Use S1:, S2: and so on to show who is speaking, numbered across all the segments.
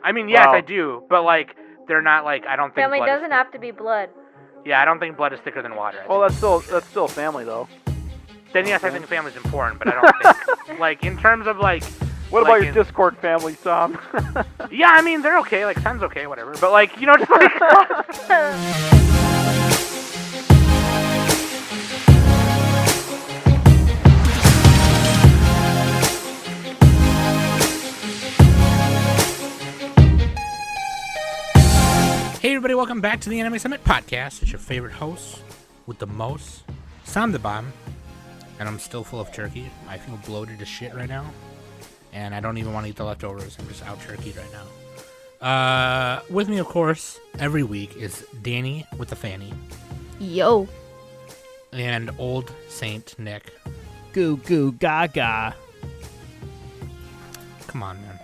S1: I mean, yes,
S2: Wow.
S1: I do, but like they're not like I don't think
S3: Family
S1: blood
S3: doesn't
S1: is
S3: have to be blood.
S1: Yeah, I don't think blood is thicker than water.
S2: Well, that's still family though.
S1: Then yes, I think family's important, but I don't think like in terms of like.
S2: What
S1: like
S2: about your Discord family, Tom?
S1: Yeah, I mean they're okay. Like Son's okay, whatever. But like just like. Hey everybody, welcome back to the Anime Summit Podcast. It's your favorite host with the most, Sam the Bomb, and I'm still full of turkey. I feel bloated as shit right now, and I don't even want to eat the leftovers. I'm just out turkeyed right now. With me, of course, every week is Danny with the fanny.
S3: Yo.
S1: And old Saint Nick.
S4: Goo goo gaga.
S1: Come on, man.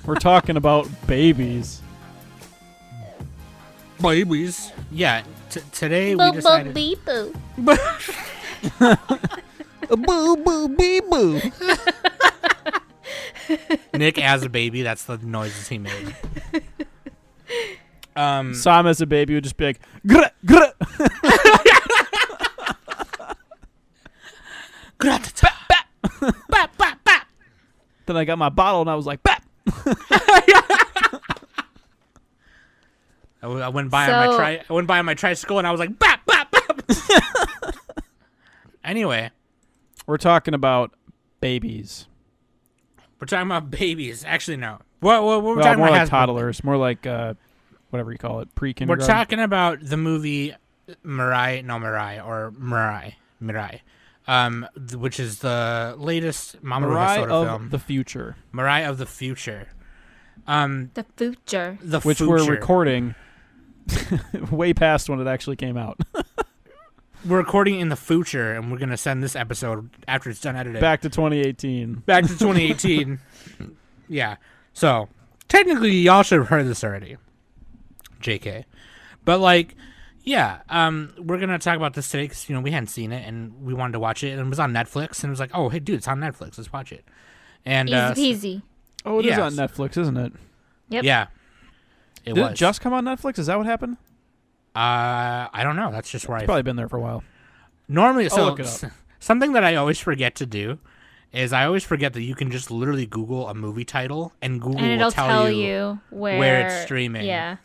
S4: We're talking about babies.
S1: Babies. Yeah, today we decided...
S3: Boo.
S4: Boo boo bee boo.
S1: Nick as a baby, that's the noises he made.
S4: Sam as a baby would just be like, grr, grr.
S1: Bap, bap, bap.
S4: Then I got my bottle and I was like, bap.
S1: I went by on my tricycle and I was like, bap, bap, bap. Anyway,
S4: We're talking about babies.
S1: we're talking about babies. Actually, no. What we're
S4: Well,
S1: talking
S4: more
S1: about
S4: like
S1: has-
S4: toddlers. More like whatever you call it, pre-kindergarten.
S1: We're talking about the movie Mirai, which is the latest Mamoru
S4: Mirai
S1: Hosoda
S4: of
S1: film.
S4: the future,
S1: Mirai of the future.
S3: The future.
S4: which we're recording way past when it actually came out.
S1: We're recording in the future, and we're gonna send this episode after it's done edited.
S4: Back to 2018.
S1: Back to 2018. Yeah. So technically, y'all should have heard this already. JK. But like, yeah. We're gonna talk about this today because we hadn't seen it and we wanted to watch it, and it was on Netflix, and it was like, oh hey dude, it's on Netflix, let's watch it. And
S3: Easy peasy.
S4: Oh, it is
S1: Yes.
S4: on Netflix, isn't it?
S3: Yep.
S1: yeah, it
S4: Did
S1: was
S4: it just come on Netflix? Is that what happened?
S1: I don't know. That's just where
S4: It's probably been there for a while.
S1: normally. So
S4: look it up.
S1: something that I always forget to do is I always forget that you can just literally Google a movie title and Google
S3: And
S1: will
S3: it'll
S1: tell you
S3: you
S1: where it's streaming.
S3: Yeah.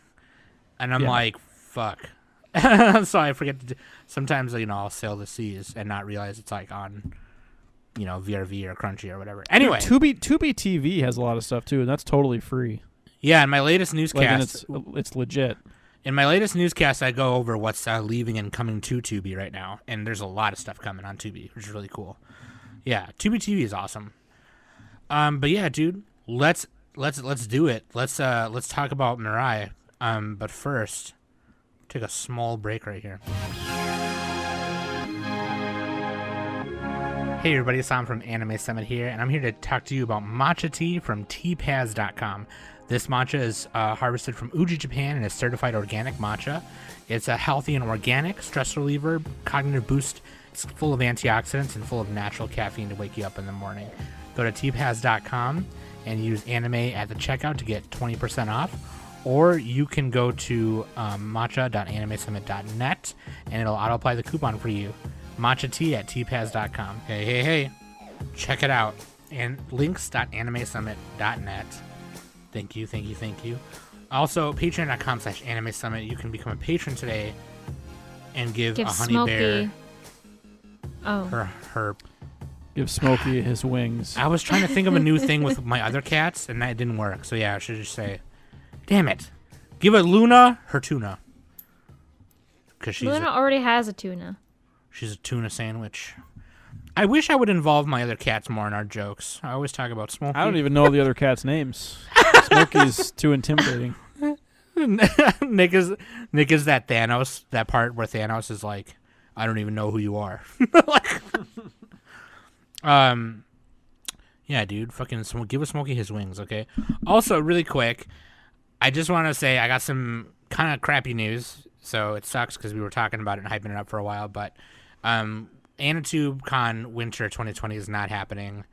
S1: And I'm
S4: Yeah.
S1: like, fuck. So I forget to sometimes, I'll sail the seas and not realize it's like on, VRV or Crunchy or whatever. Anyway.
S4: Tubi TV has a lot of stuff too, and that's totally free.
S1: Yeah, in my latest
S4: Like,
S1: newscast,
S4: and it's legit.
S1: I go over what's leaving and coming to Tubi right now. And there's a lot of stuff coming on Tubi, which is really cool. Yeah, Tubi TV is awesome. But yeah, dude, let's do it. Let's talk about Mirai. But first, take a small break right here. Hey everybody, it's Sam from Anime Summit here, and I'm here to talk to you about matcha tea from tpaz.com. This matcha is harvested from Uji, Japan, and is certified organic matcha. It's a healthy and organic stress reliever, cognitive boost. It's full of antioxidants and full of natural caffeine to wake you up in the morning. Go to tpaz.com and use anime at the checkout to get 20% off. Or you can go to matcha.animesummit.net and it'll auto-apply the coupon for you. Matcha tea at tpaz.com. Hey. Check it out. And links.animesummit.net. Thank you. Also, patreon.com/animesummit. You can become a patron today and give a honey bear her.
S4: Give Smokey his wings.
S1: I was trying to think of a new thing with my other cats, and that didn't work. So yeah, I should just say, damn it. Give a Luna her tuna. Because
S3: Luna already has a tuna.
S1: She's a tuna sandwich. I wish I would involve my other cats more in our jokes. I always talk about Smokey.
S4: I don't even know the other cats' names. Smokey's too intimidating.
S1: Nick is that Thanos, that part where Thanos is like, I don't even know who you are. Yeah, dude, fucking give a Smokey his wings, okay? Also, really quick, I just want to say I got some kind of crappy news. So it sucks because we were talking about it and hyping it up for a while, but Anatube Con Winter 2020 is not happening.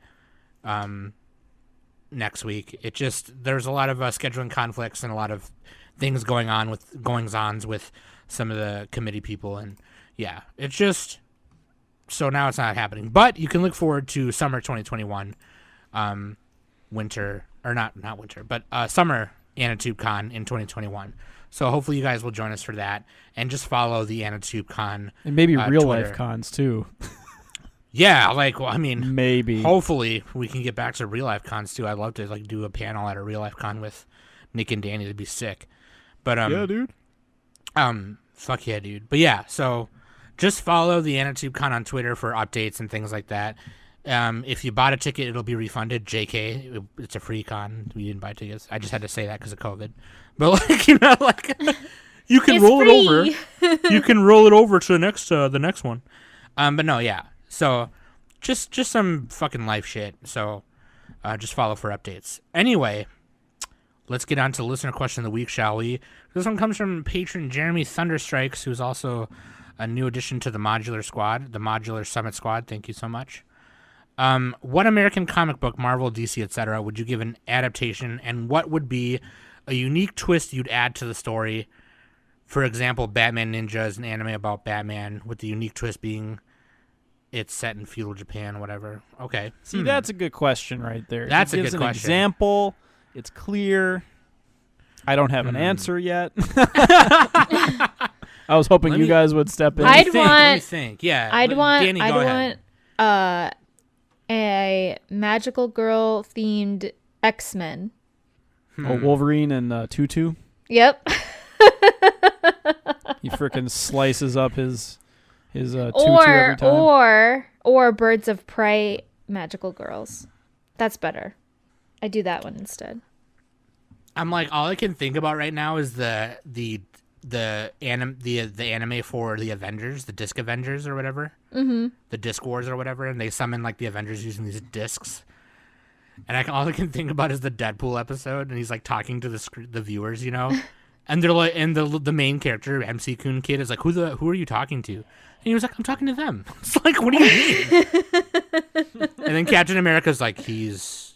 S1: next week. It just there's a lot of scheduling conflicts and a lot of things going on with goings-ons with some of the committee people, and yeah, it's just so now it's not happening. But you can look forward to summer 2021, winter or not winter, but summer Anatube Con in 2021. So hopefully you guys will join us for that, and just follow the Anatube Con
S4: And maybe real
S1: Twitter.
S4: life cons too.
S1: Yeah, like, well, I mean,
S4: Maybe.
S1: hopefully we can get back to real life cons too. I'd love to like do a panel at a real life con with Nick and Danny. That'd be sick. But
S4: Yeah, dude.
S1: fuck yeah, dude. But yeah, so just follow the Anatube Con on Twitter for updates and things like that. If you bought a ticket, it'll be refunded. JK, it's a free con. We didn't buy tickets. I just had to say that because of COVID. But like, you know, like you can
S3: It's
S1: roll
S3: free.
S1: it over. You can roll it over to the next one. But no, yeah. So just some fucking life shit. So just follow for updates. Anyway, let's get on to listener question of the week, shall we? This one comes from patron Jeremy Thunderstrikes, who's also a new addition to the Modular Squad, the Modular Summit Squad. Thank you so much. What American comic book, Marvel, DC, etc., would you give an adaptation, and what would be a unique twist you'd add to the story? For example, Batman Ninja is an anime about Batman, with the unique twist being it's set in feudal Japan, whatever. Okay.
S4: See, that's a good question right there.
S1: That's
S4: It
S1: a
S4: gives
S1: good
S4: an
S1: question.
S4: example. It's clear. I don't have an answer yet. I was hoping
S1: Let
S4: you
S1: me-
S4: gud would step in.
S3: I'd
S1: Let me
S3: want-
S1: think. Yeah.
S3: I'd want
S1: Danny, go ahead.
S3: a magical girl themed X-Men.
S4: Oh, Wolverine and Tutu.
S3: Yep.
S4: He frickin' slices up his tutu every time.
S3: or Birds of Prey magical girls. That's better. I do that one instead.
S1: I'm like, all I can think about right now is the anime for the Avengers, the Disc Avengers or whatever, the Disc Wars or whatever, and they summon like the Avengers using these discs. And all I can think about is the Deadpool episode, and he's like talking to the viewers, you know, and they're like, and the main character MC Kun Kid is like, who are you talking to? And he was like, I'm talking to them. It's like, what do you mean? And then Captain America's like, he's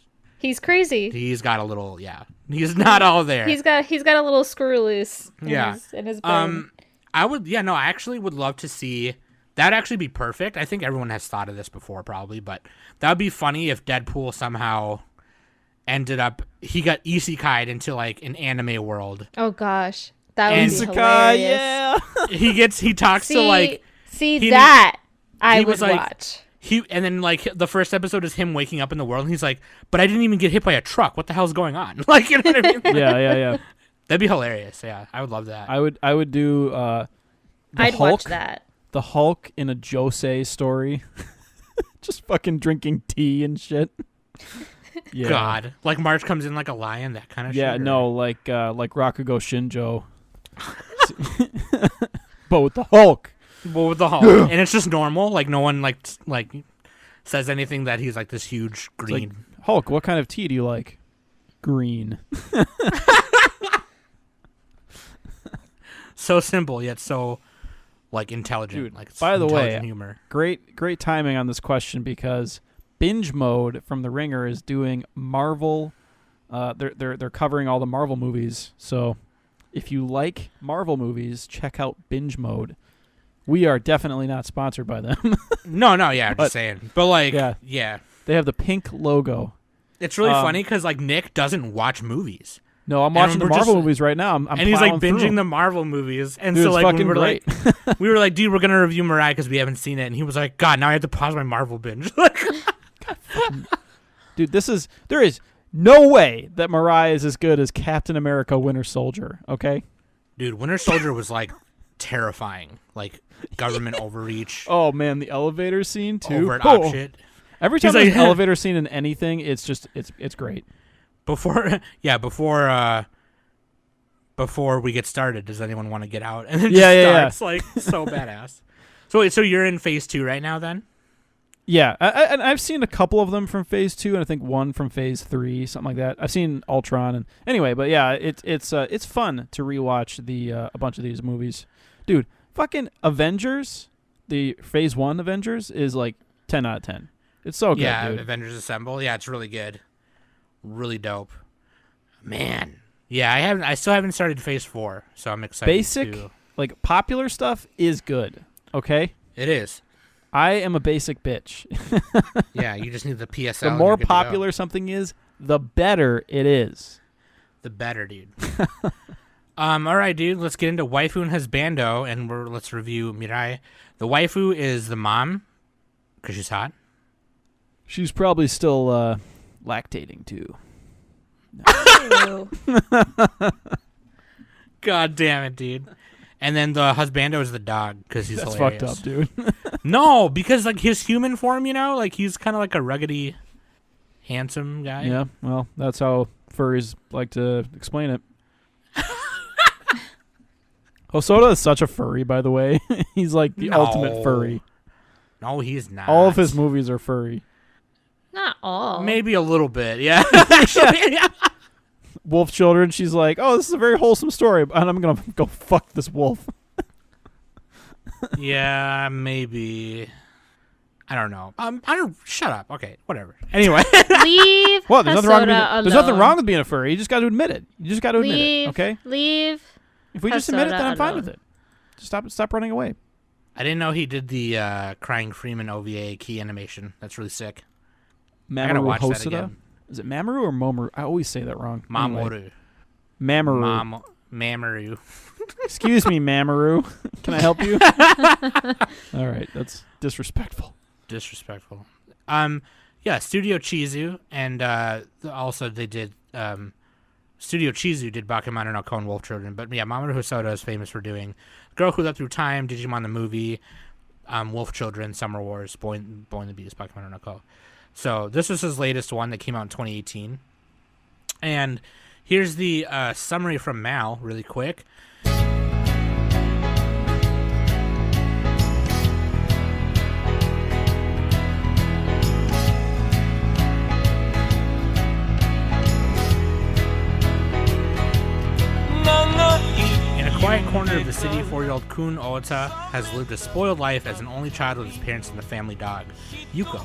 S3: crazy.
S1: he's got a little, yeah, he's not all there.
S3: He's got a little screw loose in his brain.
S1: I actually would love to see that'd actually be perfect. I think everyone has thought of this before probably, but that would be funny if Deadpool somehow ended up he got isekai'd into like an anime world.
S3: Oh gosh. That would
S1: And
S3: be
S4: Isekai,
S3: hilarious.
S4: yeah.
S1: He talks to like
S3: See that I
S1: he
S3: would
S1: was like-
S3: watch.
S1: and then like the first episode is him waking up in the world and he's like, but I didn't even get hit by a truck. What the hell's going on? Like, you know what I mean?
S4: Yeah.
S1: That'd be hilarious. Yeah, I would love that.
S4: I would do the
S3: I'd
S4: Hulk,
S3: watch that.
S4: The Hulk in a Josei story. Just fucking drinking tea and shit. Yeah.
S1: God, like March comes in like a lion, that kind of shit.
S4: Yeah,
S1: or-
S4: no, like Rakugo Shinjo. But with the Hulk.
S1: Well, with the Hulk, and it's just normal. Like no one like says anything that he's like this huge
S4: It's
S1: green.
S4: like, Hulk, what kind of tea do you like? Green.
S1: So simple yet so like intelligent.
S4: Dude,
S1: like it's
S4: by the way,
S1: intelligent humor.
S4: Great timing on this question because Binge Mode from The Ringer is doing Marvel. They're covering all the Marvel movies. So if you like Marvel movies, check out Binge Mode. We are definitely not sponsored by them.
S1: No, yeah, I'm
S4: But-
S1: just saying. But like,
S4: Yeah.
S1: yeah.
S4: They have the pink logo.
S1: It's really funny because like Nick doesn't watch movies,
S4: No, I'm
S1: And
S4: watching the
S1: we're
S4: Marvel
S1: just-
S4: movies right now. I'm
S1: and he's like
S4: plowing through
S1: binging
S4: them.
S1: the Marvel movies. And
S4: Dude,
S1: so
S4: it's
S1: like when
S4: fucking
S1: we were
S4: great.
S1: like, we were like, dude, we're gonna review Mirai because we haven't seen it, and he was like, God, now I have to pause my Marvel binge. Like,
S4: Dude, there is no way that Mirai is as good as Captain America Winter Soldier, okay?
S1: dude, Winter Soldier was like terrifying, like government overreach,
S4: Oh man, the elevator scene too.
S1: overt
S4: Oh.
S1: op shit.
S4: Every time
S1: He's
S4: there's
S1: like-
S4: an elevator scene in anything, it's great.
S1: Before we get started, does anyone want to get out? And then
S4: Yeah.
S1: just starts like so badass. So you're in phase 2 right now then?
S4: Yeah, and I've seen a couple of them from Phase 2, and I think one from Phase 3, something like that. I've seen Ultron, and anyway, but yeah, it's fun to rewatch a bunch of these movies, dude. Fucking Avengers, the Phase 1 Avengers is like 10 out of 10. It's so good,
S1: Yeah,
S4: dude.
S1: Avengers Assemble. Yeah, it's really good. Really dope. Man. Yeah, I still haven't started Phase 4, so I'm excited.
S4: Basic, like popular stuff is good. Okay?
S1: It is.
S4: I am a basic bitch.
S1: Yeah, you just need the PSL.
S4: The more popular something is, the better it is.
S1: The better, dude. All right, dude. Let's get into waifu and husbando, and let's review Mirai. The waifu is the mom, because she's hot.
S4: She's probably still lactating too.
S3: Ew.
S1: God damn it, dude. And then the husbando is the dog, because he's
S4: That's
S1: hilarious.
S4: fucked up, dude.
S1: No, because like his human form, like he's kind of like a ruggedy, handsome guy.
S4: Yeah, well, that's how furries like to explain it. Hosoda is such a furry, by the way. He's like the ultimate furry.
S1: No, he's not.
S4: All of his movies are furry.
S3: Not all.
S1: Maybe a little bit, yeah. Actually, yeah.
S4: Wolf Children, she's like, oh, this is a very wholesome story, and I'm going to go fuck this wolf.
S1: Yeah, maybe. I don't know. Shut up. Okay, whatever. Anyway.
S3: Leave
S4: Well, there's nothing wrong with
S3: Hosoda
S4: there's nothing
S3: alone.
S4: wrong with being a furry. You just got to admit it. You just got to admit
S3: Leave,
S4: it, okay?
S3: Leave.
S4: If we just admit it, then I'm fine
S3: alone.
S4: with it. Just stop running away.
S1: I didn't know he did the Crying Freeman OVA key animation. That's really sick. I gotta
S4: Mamoru
S1: watch that
S4: Hosoda?
S1: again.
S4: Is it Mamoru or Momoru? I always say that wrong.
S1: Mamoru.
S4: Anyway. Mamoru.
S1: Mamoru.
S4: Excuse me, Mamoru. Can I help you? All right, that's disrespectful.
S1: Disrespectful. Yeah, Studio Chizu, and also they did Studio Chizu did Bakemono no Ko and Wolf Children, but yeah, Mamoru Hosoda is famous for doing Girl Who Leapt Through Time, Digimon the movie, Wolf Children, Summer Wars, Boy and the Beast, Bakemono no Ko. So this is his latest one that came out in 2018, and here's the summary from Mal, really quick. In a quiet corner of the city, 4-year-old Kun Ota has lived a spoiled life as an only child with his parents and the family dog, Yuko.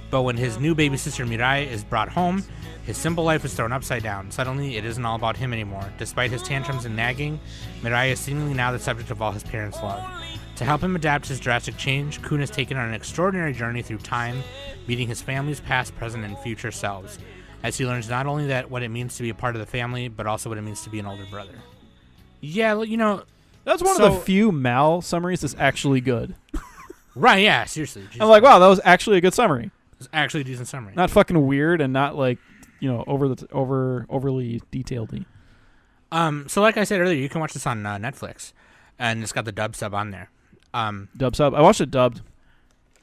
S1: But when his new baby sister Mirai is brought home, his simple life is thrown upside down. Suddenly, it isn't all about him anymore. Despite his tantrums and nagging, Mirai is seemingly now the subject of all his parents' love. To help him adapt to his drastic change, Kun is taken on an extraordinary journey through time, meeting his family's past, present, and future selves, as he learns not only what it means to be a part of the family, but also what it means to be an older brother. Yeah,
S4: That's one of the few Mal summaries that's actually good.
S1: Right, yeah, seriously. Jesus.
S4: I'm like, wow, that was actually a good summary.
S1: It's actually a decent summary.
S4: Not fucking weird and not like, overly detailed-y.
S1: So like I said earlier, you can watch this on Netflix, and it's got the dub sub on there.
S4: Dub sub. I watched it dubbed.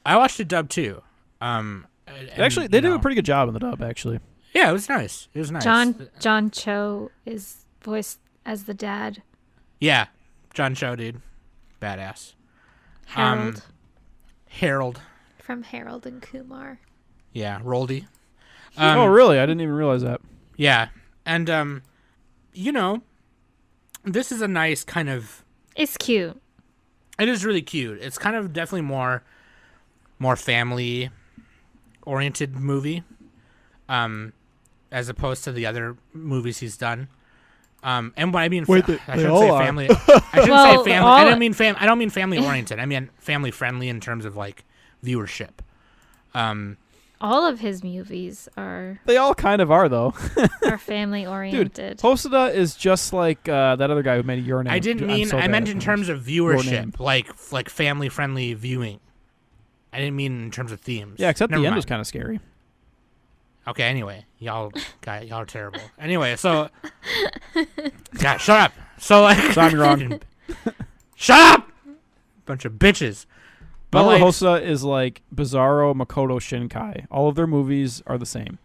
S1: I watched it dubbed too.
S4: Actually, they did a pretty good job in the dub, actually.
S1: Yeah, it was nice. It was nice.
S3: John Cho is voiced as the dad.
S1: Yeah, John Cho, dude. Badass. Harold.
S3: From Harold and Kumar.
S1: Yeah, Roldy.
S4: Oh, really? I didn't even realize that.
S1: Yeah, and this is a nice kind of.
S3: It's cute.
S1: It is really cute. It's kind of definitely more family oriented movie, as opposed to the other movies he's done. And what I mean, I shouldn't say family. I shouldn't say family. I don't mean family oriented. I mean family friendly in terms of like viewership.
S3: All of his movies are.
S4: They all kind of are, though.
S3: Are family oriented.
S4: Dude, Hosoda is just like that other guy who made Your Name.
S1: I meant in terms of viewership, like family friendly viewing. I didn't mean in terms of themes.
S4: Yeah, except
S1: Never
S4: the end
S1: mind.
S4: was kind of scary.
S1: Okay, anyway, y'all are terrible. Anyway, so God, shut up. So like
S4: Sorry, wrong.
S1: Shut up! Bunch of bitches. But
S4: Mamoru
S1: like,
S4: Hosoda is like Bizarro Makoto Shinkai. All of their movies are the same.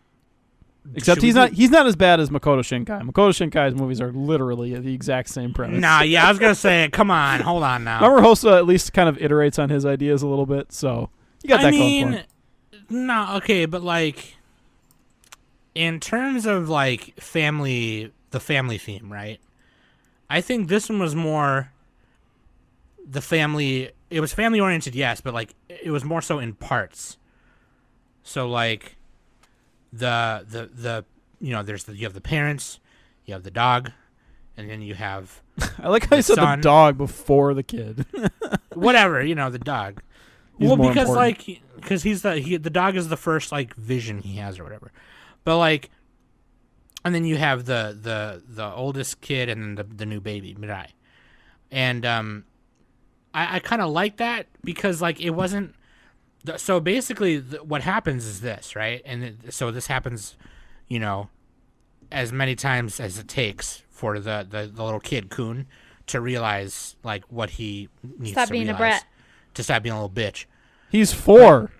S4: Except he's not as bad as Makoto Shinkai. Makoto Shinkai's movies are literally the exact same premise.
S1: Nah, yeah, I was gonna say, come on, hold on now.
S4: Mamoru Hosoda at least kind of iterates on his ideas a little bit, so you got that going for him.
S1: No, okay, but like in terms of like the family theme, right? I think this one was more the family. It was family oriented, yes, but like it was more so in parts. So like the you know, you have the parents, you have the dog, and then you have
S4: I like how you said
S1: son.
S4: the dog before the kid.
S1: whatever, you know, the dog.
S4: He's
S1: well,
S4: more
S1: because
S4: important.
S1: like, because the dog is the first like vision he has or whatever, but like, and then you have the oldest kid and then the new baby Mirai, and I kind of like that because like it wasn't. So basically, what happens is this, right? And so this happens, you know, as many times as it takes for the little kid Kun to realize like what he needs
S3: Stop
S1: to
S3: being a
S1: realize,
S3: brat.
S1: to stop being a little bitch.
S4: He's 4.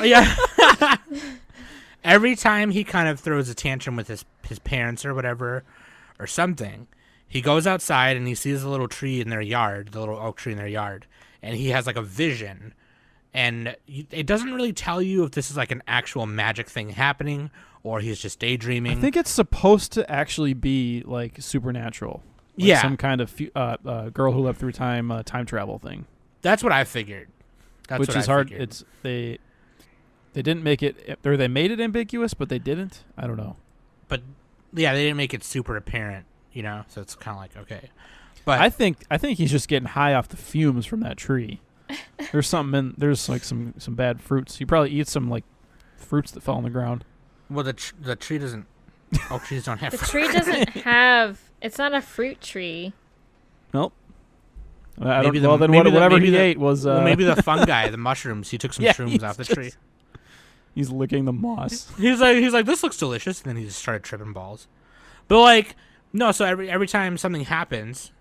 S1: Yeah. Every time he kind of throws a tantrum with his parents or whatever or something, he goes outside and he sees a little tree in their yard, the little oak tree in their yard, and he has like a vision. And it doesn't really tell you if this is like an actual magic thing happening or he's just daydreaming.
S4: I think it's supposed to actually be like supernatural. Like
S1: Yeah.
S4: some kind of girl who lived through time travel thing.
S1: That's what I figured.
S4: Which is hard. It's they didn't make it, or they made it ambiguous, but they didn't. I don't know.
S1: But yeah, they didn't make it super apparent, you know. So it's kind of like okay. But
S4: I think he's just getting high off the fumes from that tree. There's something in. There's like some bad fruits. He probably eats some like fruits that fell on the ground.
S1: well, the tree doesn't. Oak trees don't have.
S3: The
S1: fruit.
S3: tree doesn't have. It's not a fruit tree.
S4: Nope. I
S1: Maybe
S4: don't, well, then whatever he ate was.
S1: well, maybe the fungi, the mushrooms. He took some
S4: Yeah,
S1: shrooms
S4: he's
S1: off the
S4: just-
S1: tree.
S4: He's licking the moss.
S1: He's like, this looks delicious, and then he just started tripping balls. But like, no. So every time something happens,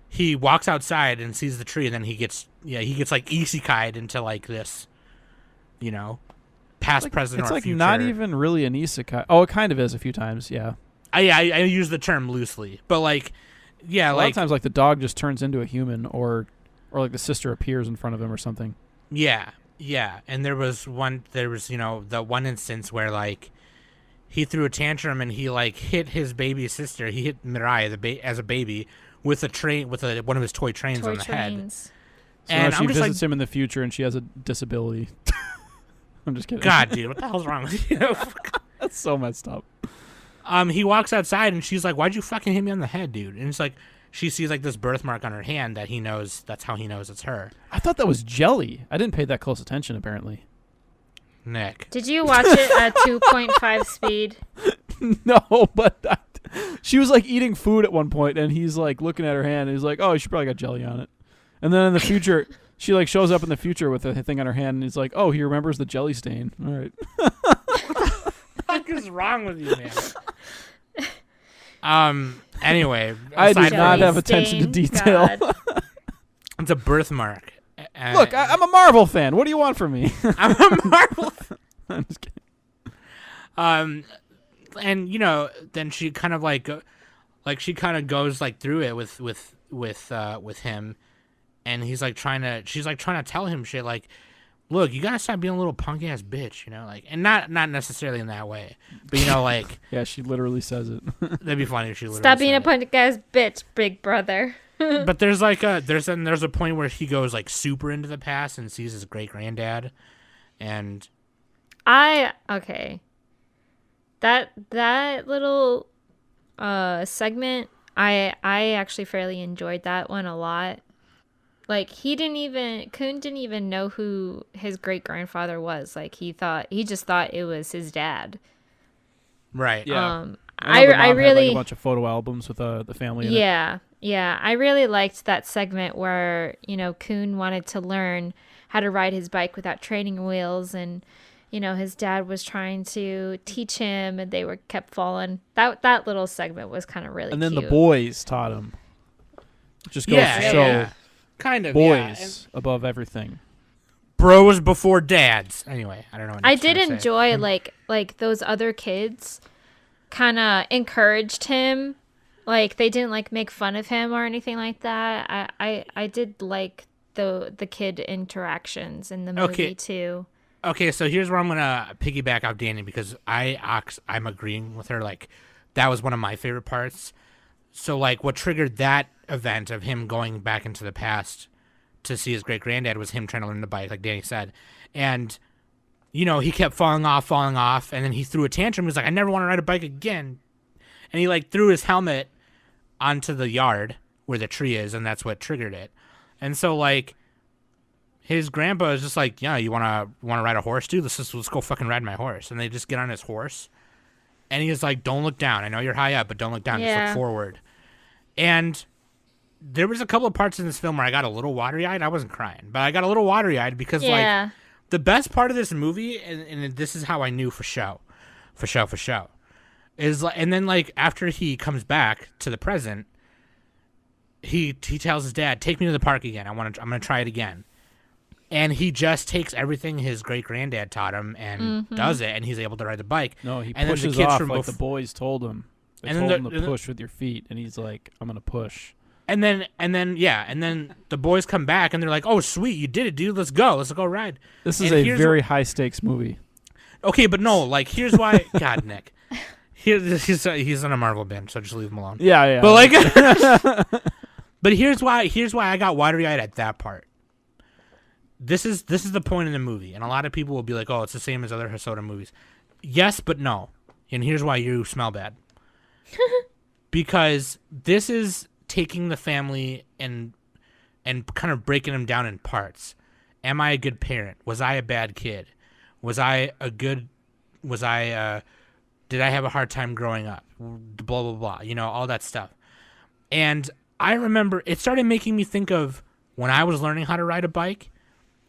S1: he walks outside and sees the tree, and then he gets like isekai'd into like this, you know, past, present,
S4: It's
S1: or
S4: like
S1: future.
S4: not even really an isekai. Oh, it kind of is a few times. Yeah.
S1: I use the term loosely, but like, yeah,
S4: A lot
S1: like
S4: of times, like the dog just turns into a human, or like the sister appears in front of him or something.
S1: yeah. And there was you know, the one instance where like he threw a tantrum and he like hit his baby sister. He hit Mirai as a baby with one of his toy trains
S3: Toy
S1: on the head.
S3: trains.
S4: So
S1: And
S4: now she
S1: I'm just
S4: visits
S1: like,
S4: him in the future, and she has a disability. I'm just kidding.
S1: God, dude, what the hell's wrong with you?
S4: That's so messed up.
S1: He walks outside and she's like, "Why'd you fucking hit me on the head, dude?" And it's like she sees like this birthmark on her hand that he knows. That's how he knows it's her.
S4: I thought that was jelly. I didn't pay that close attention, apparently.
S1: Nick.
S3: Did you watch it at 2.5 speed?
S4: No, but she was like eating food at one point, and he's like looking at her hand, and he's like, "Oh, she probably got jelly on it." And then in the future, she like shows up in the future with a thing on her hand, and he's like, "Oh, he remembers the jelly stain." All right.
S1: What the fuck is wrong with you, man? Anyway,
S4: I do
S1: aside
S4: not
S1: from-
S4: have attention to
S3: Stain,
S4: detail.
S3: God.
S1: It's a birthmark.
S4: Look, I'm a Marvel fan. What do you want from me?
S1: I'm a Marvel.
S4: I'm just kidding.
S1: And you know, then she kind of like she kind of goes like through it with him, and she's like trying to tell him shit like, look, you gotta stop being a little punk ass bitch, you know, like, and not necessarily in that way, but you know, like,
S4: Yeah, she literally says it.
S1: that'd be funny if she literally
S3: Stop being a
S1: said it.
S3: punk ass bitch, big brother.
S1: But there's like there's a point where he goes like super into the past and sees his great granddad, and
S3: Okay. That little segment, I actually fairly enjoyed that one a lot. Like Kun didn't even know who his great grandfather was. Like he just thought it was his dad.
S1: right,
S4: Yeah.
S3: I
S4: know the mom had,
S3: really
S4: like, a bunch of photo albums with the family. In it.
S3: Yeah, I really liked that segment where, you know, Kun wanted to learn how to ride his bike without training wheels, and, you know, his dad was trying to teach him, and they kept falling. That little segment was kind of really
S4: And then
S3: cute.
S4: the boys taught him. It just goes
S1: yeah,
S4: to show
S1: yeah. Kind of yeah. And
S4: boys above everything.
S1: bros before dads. Anyway, I don't know. What
S3: I
S1: Nick's
S3: did
S1: trying to say.
S3: enjoy like those other kids kind of encouraged him. Like they didn't like make fun of him or anything like that. I did like the kid interactions in the movie
S1: Okay.
S3: too.
S1: Okay, so here's where I'm gonna piggyback off Danny because I'm agreeing with her. Like, that was one of my favorite parts. So, like, what triggered that event of him going back into the past to see his great granddad was him trying to learn to bike, like Danny said. And he kept falling off, and then he threw a tantrum. He was like, I never want to ride a bike again. And he like threw his helmet onto the yard where the tree is, and that's what triggered it. And so like his grandpa is just like, yeah, you wanna ride a horse, dude? Let's go fucking ride my horse. And they just get on his horse, and he's like, don't look down. I know you're high up, but don't look down. Just look forward. And there was a couple of parts in this film where I got a little watery-eyed. I wasn't crying, but I got a little watery-eyed because like the best part of this movie, and this is how I knew for show, is like, and then like after he comes back to the present, he tells his dad, take me to the park again. I'm gonna try it again. And he just takes everything his great granddad taught him and does it, and he's able to ride the bike.
S4: No, he
S1: and
S4: pushes
S1: the kids
S4: off like the boys told him. They told him to push with your feet, and he's like, I'm gonna push.
S1: And then the boys come back and they're like, "Oh, sweet, you did it, dude. Let's go ride."
S4: This is a very high stakes movie.
S1: Okay, but no, like here's why. God, Nick, he's in a Marvel binge, so just leave him alone.
S4: Yeah.
S1: But like, but here's why I got watery-eyed at that part. This is the point in the movie, and a lot of people will be like, "Oh, it's the same as other Hosoda movies." Yes, but no, and here's why you smell bad. Because this is taking the family and kind of breaking them down in parts. Am I a good parent? Was I a bad kid? Did I have a hard time growing up? Blah, blah, blah. All that stuff. And I remember it started making me think of when I was learning how to ride a bike.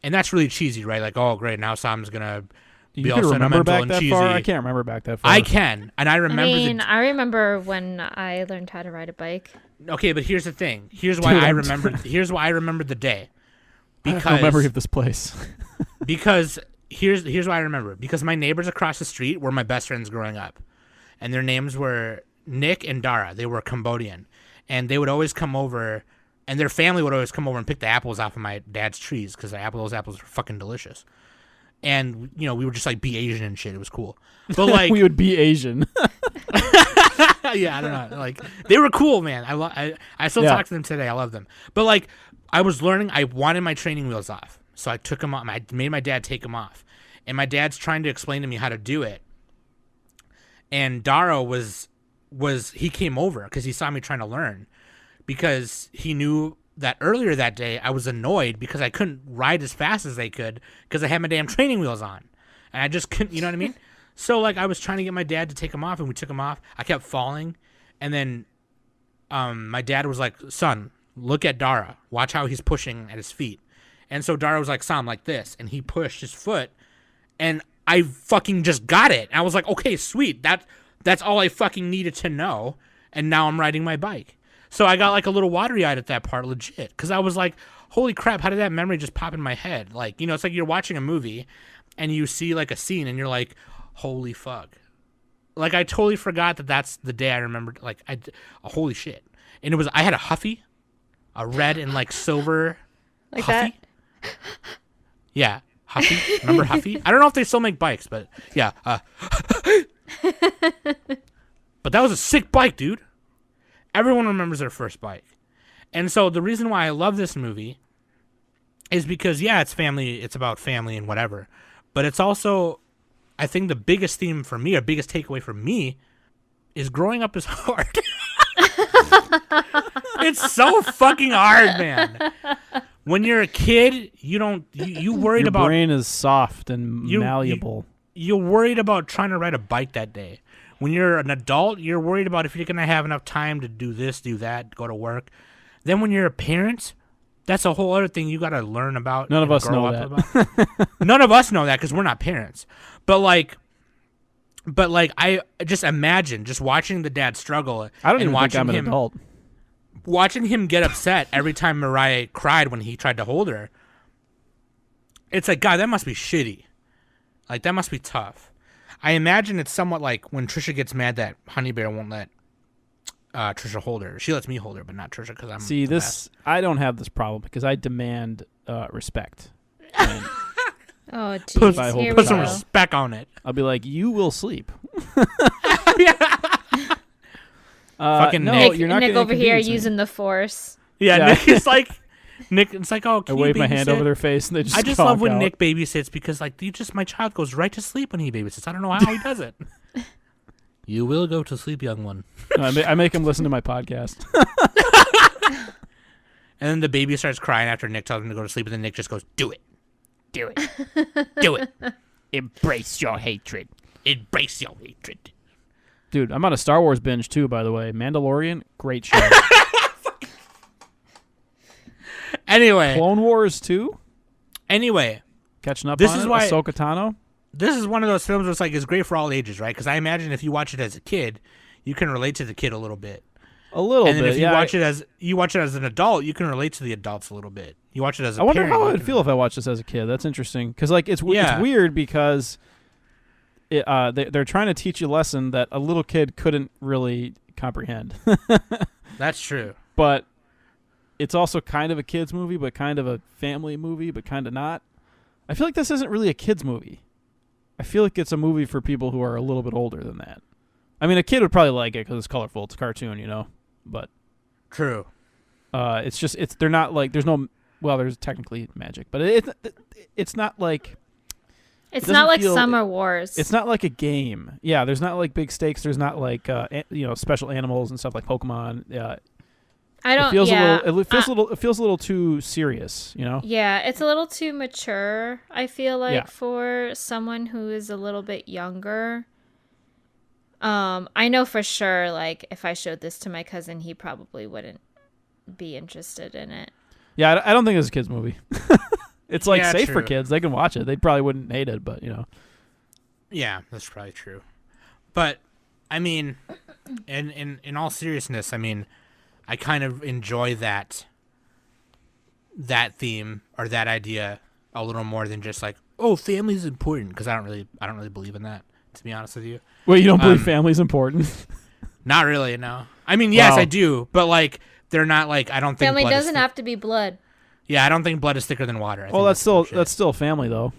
S1: And that's really cheesy, right? Like, oh, great, now Sam's going to be all sentimental and cheesy.
S4: I can't remember back that far.
S1: I can. And I remember
S3: I remember when I learned how to ride a bike.
S1: Okay, but here's the thing. Here's why I remember the day.
S4: Because I have no memory of this place.
S1: Because here's why I remember. Because my neighbors across the street were my best friends growing up. And their names were Nick and Dara. They were Cambodian. And they would always come over, and their family would always come over and pick the apples off of my dad's trees because those apples were fucking delicious. And, we would just like be Asian and shit. It was cool. But like
S4: we would be Asian.
S1: Yeah, I don't know. Like they were cool, man. I still talk to them today. I love them. But like I was learning, I wanted my training wheels off. So I took them off. I made my dad take them off. And my dad's trying to explain to me how to do it. And Daro he came over because he saw me trying to learn, because he knew that earlier that day I was annoyed because I couldn't ride as fast as they could because I had my damn training wheels on. And I just couldn't, you know what I mean? So like I was trying to get my dad to take them off, and we took them off. I kept falling. And then my dad was like, son, look at Dara. Watch how he's pushing at his feet. And so Dara was like, Sam, like this. And he pushed his foot. And I fucking just got it. And I was like, okay, sweet. That's all I fucking needed to know. And now I'm riding my bike. So I got like a little watery-eyed at that part, legit. Because I was like, holy crap, how did that memory just pop in my head? Like, it's like you're watching a movie and you see like a scene and you're like, holy fuck. Like I totally forgot that's the day I remembered. Like holy shit. And I had a Huffy, a red and like silver
S3: like
S1: Huffy.
S3: That?
S1: Yeah, Huffy. Remember Huffy? I don't know if they still make bikes, but yeah. But that was a sick bike, dude. Everyone remembers their first bike. And so the reason why I love this movie is because, yeah, it's family. It's about family and whatever. But it's also, I think the biggest theme for me, or biggest takeaway for me, is growing up is hard. It's so fucking hard, man. When you're a kid, you worried about...
S4: Your brain is soft and malleable.
S1: You're worried about trying to ride a bike that day. When you're an adult, you're worried about if you're going to have enough time to do this, do that, go to work. Then when you're a parent, that's a whole other thing you got to learn about.
S4: None of us know that.
S1: None of us know that because we're not parents. But like I just imagine just watching the dad struggle.
S4: I don't even think I'm an adult.
S1: Watching him get upset every time Mirai cried when he tried to hold her. It's like, God, that must be shitty. Like, that must be tough. I imagine it's somewhat like when Trisha gets mad that Honey Bear won't let Trisha hold her. She lets me hold her, but not Trisha because I'm
S4: See,
S1: best.
S4: I don't have this problem because I demand respect. And
S3: Oh, jeez. Here
S1: put
S3: we
S1: some
S3: go.
S1: respect on it.
S4: I'll be like, you will sleep.
S1: Fucking
S4: no,
S1: Nick.
S4: you're not
S3: Nick
S4: gonna
S3: over here
S4: inconvenience me.
S3: using the force.
S1: Yeah,
S4: Yeah.
S1: Nick is like, Nick, it's like, oh,
S4: I
S1: can you
S4: wave my
S1: babysit?
S4: hand over their face, and they just
S1: I just
S4: conk
S1: love when
S4: out.
S1: Nick babysits because, like, my child goes right to sleep when he babysits. I don't know how he does it. You will go to sleep, young one.
S4: No, I make him listen to my podcast.
S1: And then the baby starts crying after Nick tells him to go to sleep, and then Nick just goes, do it. Do it. Do it.
S5: Embrace your hatred.
S1: Embrace your hatred.
S4: Dude, I'm on a Star Wars binge too, by the way. Mandalorian, great show.
S1: Anyway.
S4: Clone Wars 2,
S1: Anyway.
S4: catching up
S1: This
S4: on
S1: is
S4: it.
S1: why-
S4: Ahsoka Tano.
S1: This is one of those films where it's like, it's great for all ages, right? Because I imagine if you watch it as a kid, you can relate to the kid a little bit.
S4: A little
S1: And then
S4: bit,
S1: if you
S4: yeah.
S1: watch it as an adult, you can relate to the adults a little bit. You watch it as a
S4: I wonder
S1: parent,
S4: how I
S1: you
S4: would
S1: can-
S4: feel if I watched this as a kid. That's interesting. Because, like, it's
S1: Yeah.
S4: weird because they're trying to teach you a lesson that a little kid couldn't really comprehend.
S1: That's true.
S4: But it's also kind of a kid's movie, but kind of a family movie, but kind of not. I feel like this isn't really a kid's movie. I feel like it's a movie for people who are a little bit older than that. I mean, a kid would probably like it because it's colorful. It's a cartoon, you know? But
S1: True.
S4: they're not like, there's technically magic, but it's not like,
S3: It's
S4: doesn't
S3: not like
S4: feel-
S3: Summer Wars.
S4: it's not like a game. Yeah, there's not like big stakes. There's not like, special animals and stuff like Pokemon.
S3: I don't.
S4: It feels
S3: yeah,
S4: it feels a little too serious, you know?
S3: Yeah, it's a little too mature. I feel like
S4: Yeah.
S3: for someone who is a little bit younger. I know for sure. Like, if I showed this to my cousin, he probably wouldn't be interested in it.
S4: Yeah, I don't think it's a kids movie. It's like
S1: Yeah,
S4: safe for
S1: true.
S4: kids. They can watch it. They probably wouldn't hate it, but you know.
S1: Yeah, that's probably true. But I mean, in all seriousness, I mean, I kind of enjoy that theme or that idea a little more than just like, oh, family's important, because I don't really believe in that, to be honest with you.
S4: Wait, you don't believe
S1: Um,
S4: family's important?
S1: Not really, no. I mean, yes,
S4: Wow.
S1: I do, but like they're not like, I don't think
S3: Family
S1: blood is
S3: doesn't have to be blood.
S1: Yeah, I don't think blood is thicker than water. I
S4: Well,
S1: think
S4: that's still
S1: bullshit.
S4: that's still family though.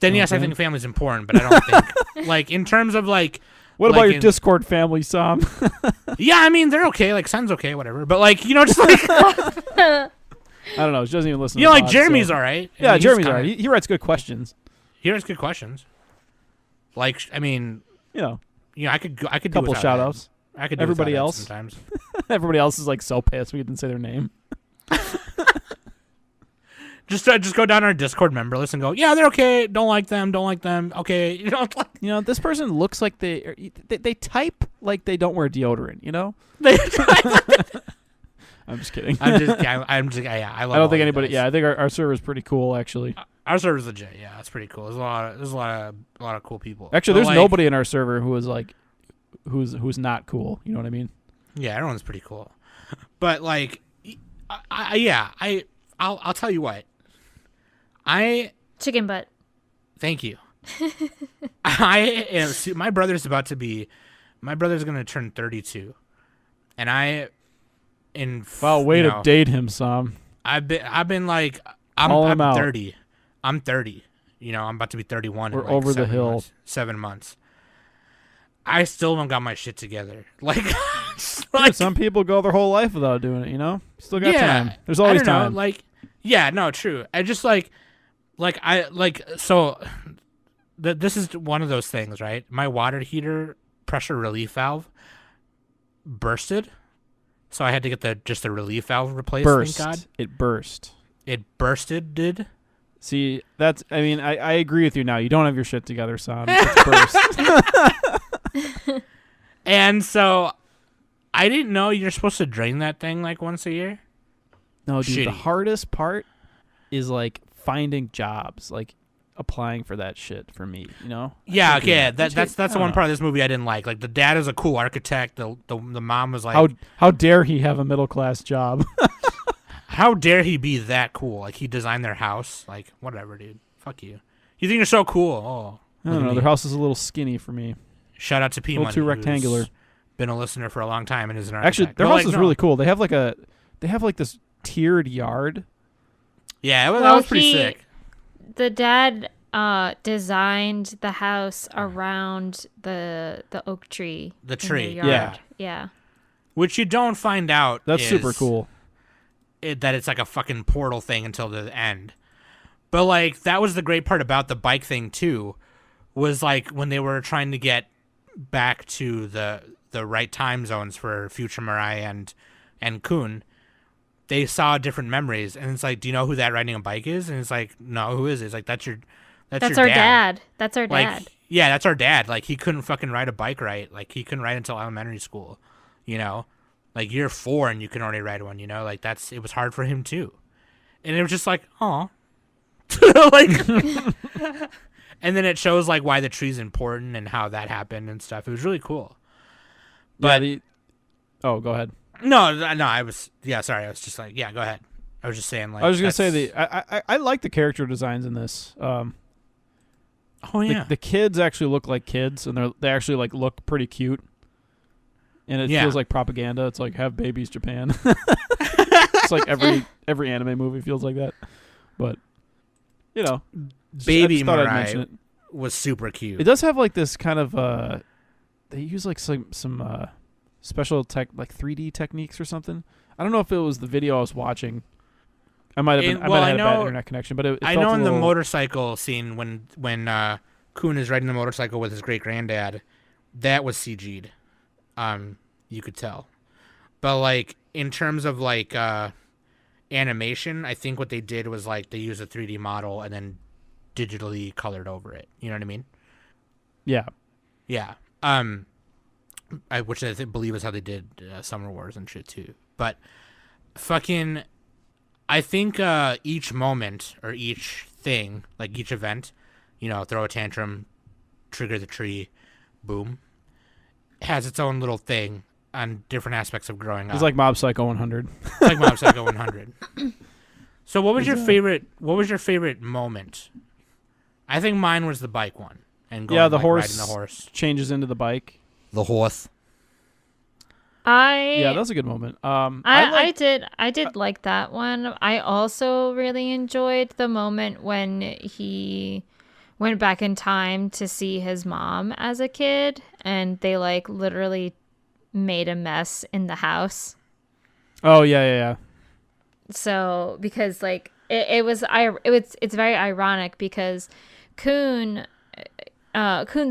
S1: Then yes, I
S4: okay.
S1: think family's important, but I don't think like in terms of like.
S4: What
S1: like
S4: about your
S1: in-
S4: Discord family, Sam?
S1: Yeah, I mean they're okay. Like son's okay, whatever. But like just like
S4: I don't know. She doesn't even listen.
S1: you
S4: to
S1: know,
S4: the
S1: like
S4: pod,
S1: Jeremy's
S4: so.
S1: all right. I
S4: Yeah,
S1: mean, he's
S4: Jeremy's
S1: kinda-
S4: alright. He writes good questions.
S1: He has good questions. Like I mean,
S4: You know,
S1: I could do
S4: couple
S1: without
S4: shout
S1: that.
S4: outs.
S1: I could do
S4: Everybody
S1: without that
S4: else?
S1: sometimes.
S4: Everybody else is like so pissed we didn't say their name.
S1: Just go down our Discord member list and go, yeah, they're okay. Don't like them. Okay, you know, like
S4: You know, this person looks like they type like they don't wear deodorant. You know.
S1: they,
S4: I'm just kidding.
S1: I'm just yeah, I love.
S4: I don't
S1: all
S4: think
S1: you
S4: anybody.
S1: guys.
S4: Yeah, I think our server is pretty cool actually.
S1: Our server's legit. Yeah, it's pretty cool. There's a lot of cool people.
S4: Actually,
S1: But,
S4: there's
S1: like,
S4: nobody in our server who is like, who's not cool. You know what I mean?
S1: Yeah, everyone's pretty cool. But like, I'll tell you what.
S3: Chicken butt.
S1: Thank you. My brother's gonna turn 32, and
S4: Wow, way to date him, Sam.
S1: I've been like,
S4: Call him
S1: I'm
S4: out.
S1: 30. I'm 30. You know, I'm about to be 31.
S4: We're
S1: in like
S4: over the
S1: 7
S4: hill.
S1: months, 7 months. I still don't got my shit together. Like,
S4: Dude, some people go their whole life without doing it. You know, still got
S1: yeah,
S4: time. There's always
S1: I don't
S4: time.
S1: know, like, yeah, no, true. I just this is one of those things, right? My water heater pressure relief valve bursted, so I had to get the relief valve replaced.
S4: burst.
S1: Thank God,
S4: It burst.
S1: it bursted. Did
S4: See, that's. I mean, I agree with you now. You don't have your shit together, Sam. It's burst.
S1: and so I didn't know you're supposed to drain that thing like once a year.
S4: No, dude. The
S1: Shitty.
S4: hardest part is like finding jobs, like applying for that shit for me. You know?
S1: Yeah,
S4: can't do
S1: okay.
S4: that.
S1: That's
S4: I
S1: the
S4: don't
S1: one
S4: know.
S1: part of this movie I didn't like. Like the dad is a cool architect. The mom was like,
S4: How dare he have a middle class job?
S1: how dare he be that cool? Like he designed their house. Like whatever, dude. Fuck you. You think you're so cool? Oh,
S4: I
S1: look
S4: don't
S1: at
S4: know.
S1: me.
S4: Their house is a little skinny for me.
S1: Shout out to P
S4: A little
S1: Money,
S4: too
S1: who's
S4: rectangular.
S1: Been a listener for a long time and is an
S4: Actually,
S1: architect.
S4: their
S1: But,
S4: house
S1: like,
S4: is
S1: no.
S4: really cool. They have like this tiered yard.
S1: Yeah, that
S3: Well,
S1: was pretty sick.
S3: The dad designed the house around the oak tree.
S1: The
S3: in
S1: tree,
S3: their
S4: yeah.
S3: yard. Yeah.
S1: Which you don't find out.
S4: That's
S1: is-
S4: super cool.
S1: that it's like a fucking portal thing until the end. But like that was the great part about the bike thing too, was like when they were trying to get back to the right time zones for future Mirai and Kun, they saw different memories, and it's like, do you know who that riding a bike is? And it's like, no, who is it? It's like, that's your
S3: our dad. That's our
S1: like,
S3: dad.
S1: Yeah, that's our dad. Like, he couldn't fucking ride a bike right. Like, he couldn't ride until elementary school, you know? Like, you're 4 and you can already ride one, you know? Like, it was hard for him, too. And it was just like, aw. Like, and then it shows, like, why the tree's important and how that happened and stuff. It was really cool. But,
S4: oh, go ahead.
S1: No, I was, sorry. I was just like, go ahead. I was just saying, like,
S4: I was just going to say, I like the character designs in this.
S1: Oh yeah,
S4: the kids actually look like kids, and they actually like look pretty cute, and it feels like propaganda. It's like, have babies, Japan. It's like every anime movie feels like that, but you know,
S1: Baby
S4: I thought I'd mention
S1: Mirai
S4: it.
S1: was super cute.
S4: It does have like this kind of they use like some special tech, like 3D techniques or something. I don't know if it was the video I was watching. I might have had a bad internet connection, but I
S1: know in the motorcycle scene when Kun is riding the motorcycle with his great granddad, that was CG'd. You could tell. But like in terms of like animation, I think what they did was like they used a 3D model and then digitally colored over it. You know what I mean?
S4: Yeah.
S1: Yeah. Which I believe is how they did Summer Wars and shit too. But fucking, I think each moment or each thing, like each event, you know, throw a tantrum, trigger the tree, boom, has its own little thing on different aspects of growing up.
S4: It's like Mob Psycho 100.
S1: It's like Mob Psycho 100. So what was your favorite? What was your favorite moment? I think mine was the bike one, and going,
S4: the horse
S1: riding the horse
S4: changes into the bike.
S1: The horse.
S4: Yeah, that was a good moment.
S3: I did like that one. I also really enjoyed the moment when he went back in time to see his mom as a kid, and they like literally made a mess in the house.
S4: Oh yeah.
S3: So because like it's very ironic because Kun's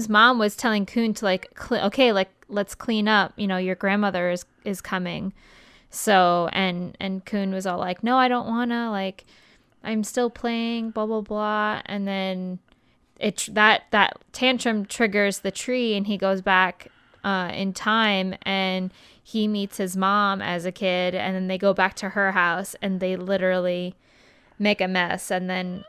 S3: mom was telling Kun to like let's clean up, you know, your grandmother is coming. So and Kun was all like, no, I don't wanna, like, I'm still playing, blah blah blah. And then that tantrum triggers the tree, and he goes back in time, and he meets his mom as a kid, and then they go back to her house and they literally make a mess. And then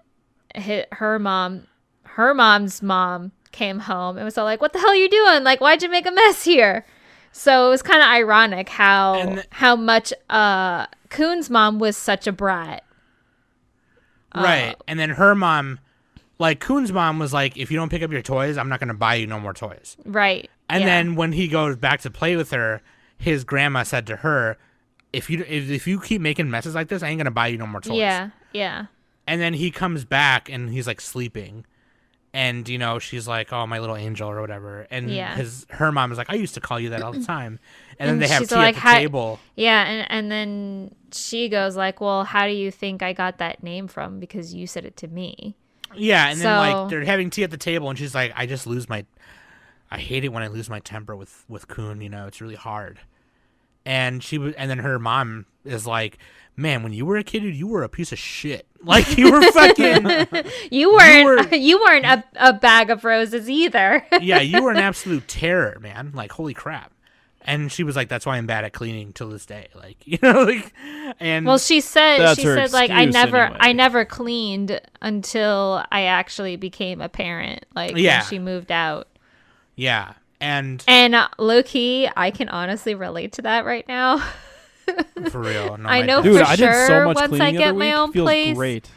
S3: her mom's mom came home and was all like, what the hell are you doing? Like, why'd you make a mess here? So it was kind of ironic how much Kun's mom was such a brat.
S1: Right. And then her mom, like Kun's mom was like, if you don't pick up your toys, I'm not going to buy you no more toys.
S3: Right.
S1: And then when he goes back to play with her, his grandma said to her, if you keep making messes like this, I ain't going to buy you no more toys.
S3: Yeah.
S1: And then he comes back and he's like sleeping. And, you know, she's like, oh, my little angel or whatever. And her mom is like, I used to call you that all the time. And then they have tea at the table.
S3: Yeah, and then she goes like, well, how do you think I got that name from? Because you said it to me.
S1: Yeah, and then like they're having tea at the table, and she's like, I hate it when I lose my temper with Kun, you know, it's really hard. And then her mom is like, man, when you were a kid, dude, you were a piece of shit. Like, you were fucking... you
S3: weren't a bag of roses either.
S1: Yeah, you were an absolute terror, man. Like, holy crap. And she was like, that's why I'm bad at cleaning till this day. Like, you know, like... And
S3: well, she said like, I
S4: anyway.
S3: never cleaned until I actually became a parent. Like, when she moved out.
S1: Yeah, and
S3: low-key, I can honestly relate to that right now.
S1: For real, no,
S3: I know
S4: dude,
S3: for
S4: I
S3: sure.
S4: did so much
S3: once I
S4: cleaning
S3: get
S4: every
S3: my
S4: week.
S3: own
S4: Feels
S3: place,
S4: great.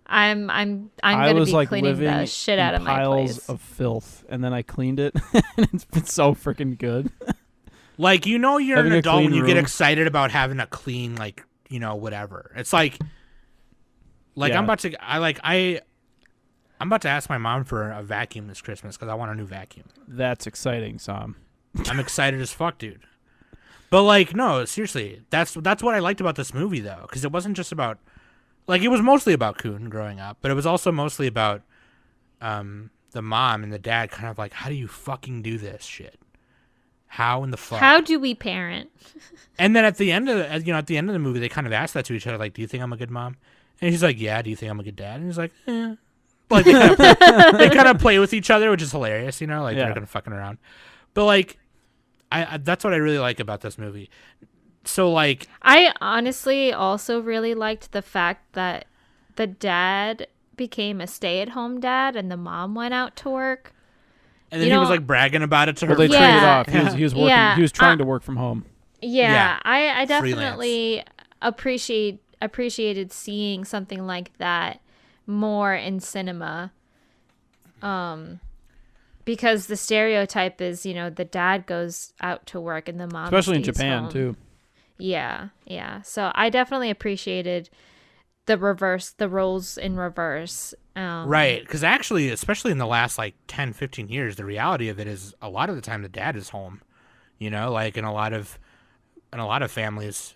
S3: I'm gonna be
S4: like
S3: cleaning the shit out of my
S4: piles
S3: place.
S4: of filth, and then I cleaned it, and it's been so freaking good.
S1: Like, you know, you're
S4: Having
S1: an
S4: a
S1: adult
S4: clean
S1: when you get
S4: room.
S1: excited about having a clean, like, you know, whatever. It's like
S4: Yeah.
S1: I'm about to ask my mom for a vacuum this Christmas because I want a new vacuum.
S4: That's exciting, Sam.
S1: I'm excited as fuck, dude. But like, no, seriously, that's what I liked about this movie though, because it wasn't just about like it was mostly about Kun growing up, but it was also mostly about the mom and the dad kind of like, how do you fucking do this shit? How in the fuck?
S3: How do we parent?
S1: And then at the end of the movie, they kind of ask that to each other, like, do you think I'm a good mom? And he's like, yeah. Do you think I'm a good dad? And he's like, eh. Like they kind of play with each other, which is hilarious, you know, like they're kind of fucking around. But like, I that's what I really like about this movie. So like,
S3: I honestly also really liked the fact that the dad became a stay-at-home dad and the mom went out to work.
S1: and then he was like bragging about it to her.
S4: Well, they
S3: Yeah.
S4: traded off. He was working.
S3: Yeah.
S4: He was trying to work from home.
S3: Yeah,
S1: Yeah.
S3: I definitely appreciated seeing something like that more in cinema. Because the stereotype is, you know, the dad goes out to work and the mom
S4: Especially in
S3: stays
S4: Japan,
S3: home.
S4: too.
S3: Yeah. So I definitely appreciated the roles in reverse.
S1: Right, because actually, especially in the last like 10, 15 years, the reality of it is a lot of the time the dad is home. You know, like in a lot of families,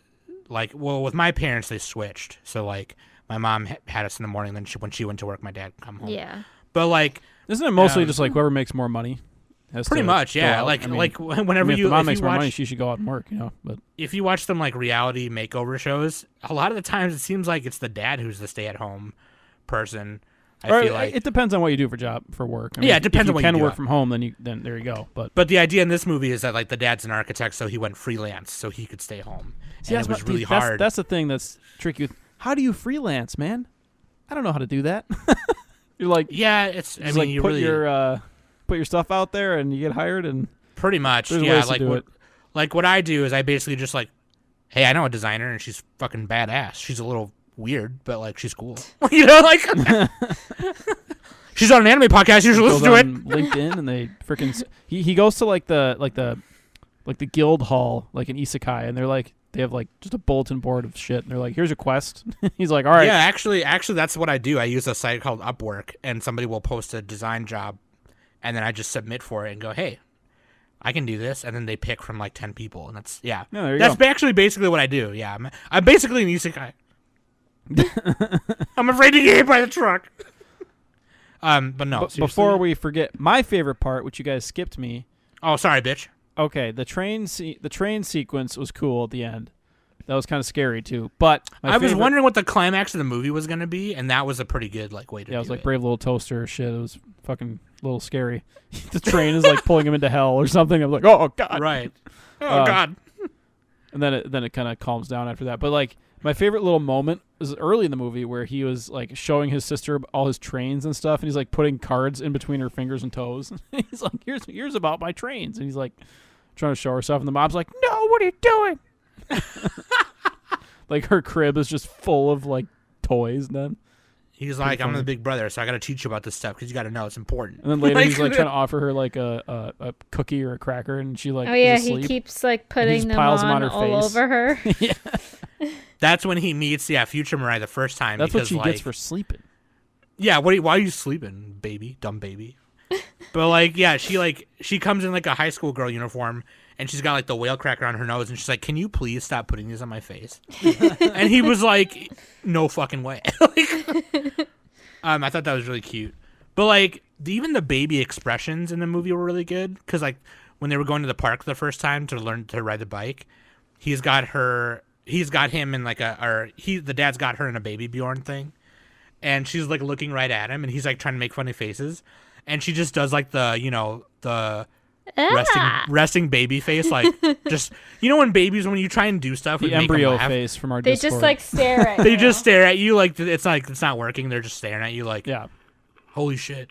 S1: like, well, with my parents they switched. So like my mom had us in the morning, then when she went to work, my dad would come home.
S3: Yeah.
S1: But like,
S4: Isn't it mostly just like whoever makes more money? Has
S1: pretty
S4: to
S1: much,
S4: go
S1: yeah.
S4: out?
S1: Like
S4: I mean,
S1: like
S4: I
S1: whenever
S4: mean, if
S1: you
S4: the mom
S1: if
S4: makes
S1: you
S4: more
S1: watch
S4: money, she should go out and work, you know. But
S1: if you watch them like reality makeover shows, a lot of the times it seems like it's the dad who's the stay-at-home person. I feel like
S4: it depends on what you do for work. I
S1: Yeah, it depends
S4: if
S1: on what
S4: you
S1: you
S4: can
S1: do.
S4: work from home, then there you go. But
S1: the idea in this movie is that like the dad's an architect, so he went freelance so he could stay home.
S4: see,
S1: And it was really
S4: that's,
S1: hard.
S4: That's the thing that's tricky. How do you freelance, man? I don't know how to do that. You're like,
S1: Yeah, it's. I
S4: just
S1: mean,
S4: like
S1: you
S4: put
S1: really
S4: your stuff out there and you get hired and
S1: pretty much.
S4: there's
S1: Yeah,
S4: ways to
S1: like
S4: do
S1: what
S4: it.
S1: like what I do is I basically just like, hey, I know a designer and she's fucking badass. She's a little weird, but like she's cool. You know, like she's on an anime podcast. You should
S4: goes
S1: listen to it.
S4: on LinkedIn and they freaking he goes to like the guild hall like in Isekai and they're like they have like just a bulletin board of shit and they're like, here's a quest. He's like, all right.
S1: Yeah, actually, that's what I do. I use a site called Upwork, and somebody will post a design job, and then I just submit for it and go, hey, I can do this, and then they pick from like 10 people, and that's
S4: Yeah, there you
S1: that's
S4: go.
S1: actually basically what I do. Yeah, I'm basically an isekai. I'm afraid to get hit by the truck. But no.
S4: But
S1: seriously.
S4: before we forget, my favorite part, which you guys skipped me.
S1: Oh, sorry, bitch.
S4: Okay, the train sequence was cool at the end. That was kind of scary too. But my
S1: I was
S4: favorite-
S1: wondering what the climax of the movie was going to be, and that was a pretty good like way to.
S4: Yeah, it was
S1: do
S4: like Brave Little Toaster shit. It was fucking a little scary. The train is like pulling him into hell or something. I'm like, oh god.
S1: Right. Oh God.
S4: And then it kind of calms down after that. But like my favorite little moment is early in the movie where he was like showing his sister all his trains and stuff, and he's like putting cards in between her fingers and toes. He's like, here's about my trains, and he's like trying to show her stuff, and the mom's like, no, what are you doing? Like her crib is just full of like toys. Then
S1: He's like, I'm
S4: funny.
S1: the big brother, so I got to teach you about this stuff because you got to know it's important.
S4: and then later
S1: Like-
S4: he's like trying to offer her like a cookie or a cracker, and she like
S3: Oh yeah,
S4: is
S3: he
S4: asleep.
S3: keeps like
S4: just
S3: putting them
S4: piles them
S3: on
S4: on her
S3: all
S4: face.
S3: over her.
S1: That's when he meets future Mirai the first time.
S4: That's what
S1: because,
S4: she
S1: like,
S4: gets for sleeping.
S1: Yeah, why are you sleeping, baby? Dumb baby. But like, yeah, she comes in like a high school girl uniform and she's got like the whale cracker on her nose and she's like, can you please stop putting these on my face? And he was like, no fucking way. Like, I thought that was really cute. But like even the baby expressions in the movie were really good because like when they were going to the park the first time to learn to ride the bike, he's got him in like the dad's got her in a baby Bjorn thing. And she's like looking right at him and he's like trying to make funny faces. And she just does like the resting baby face, like just when babies when you try and do stuff,
S4: The
S1: and make 'em
S4: embryo
S1: laugh,
S4: face from our
S3: They
S4: Discord.
S3: just like stare at
S1: they
S3: you.
S1: just stare at you like it's not working. They're just staring at you like,
S4: yeah.
S1: holy shit.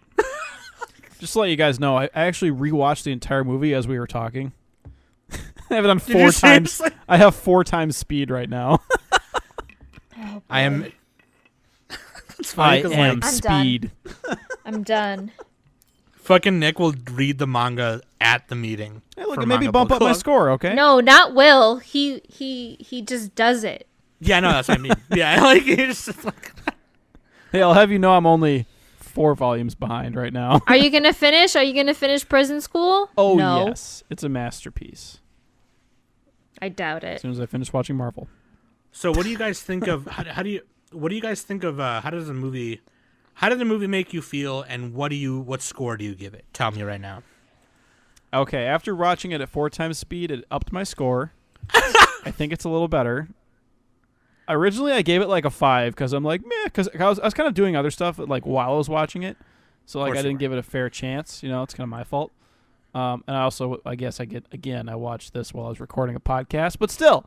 S4: Just to let you guys know, I actually rewatched the entire movie as we were talking. I have it on
S1: Did
S4: 4
S1: you
S4: times.
S1: seriously?
S4: I have 4 times speed right now.
S1: I am. It's funny 'cause, like,
S3: I'm done.
S4: speed.
S3: I'm done.
S1: fucking Nick will read the manga at the meeting.
S4: Hey, look,
S1: for
S4: maybe
S1: Manga
S4: bump
S1: Book
S4: up my
S1: Club.
S4: score, okay?
S3: No, not Will. He just does it.
S1: Yeah, no, that's what I mean. Yeah, like it's just like.
S4: Hey, I'll have you know I'm only 4 volumes behind right now.
S3: Are you gonna finish? Are you gonna finish Prison School?
S4: Oh
S3: no.
S4: yes, it's a masterpiece.
S3: I doubt
S4: as
S3: it.
S4: soon as I finish watching Marvel.
S1: So what do you guys think of how do you guys think of how did the movie make you feel, and what score do you give it? Tell me right now.
S4: Okay, after watching it at 4 times speed, it upped my score. I think it's a little better. Originally, I gave it like a 5 because I'm like, meh, because I was kind of doing other stuff like while I was watching it, so like I didn't give it a fair chance. It's kind of my fault. And I also, I guess I watched this while I was recording a podcast, but still,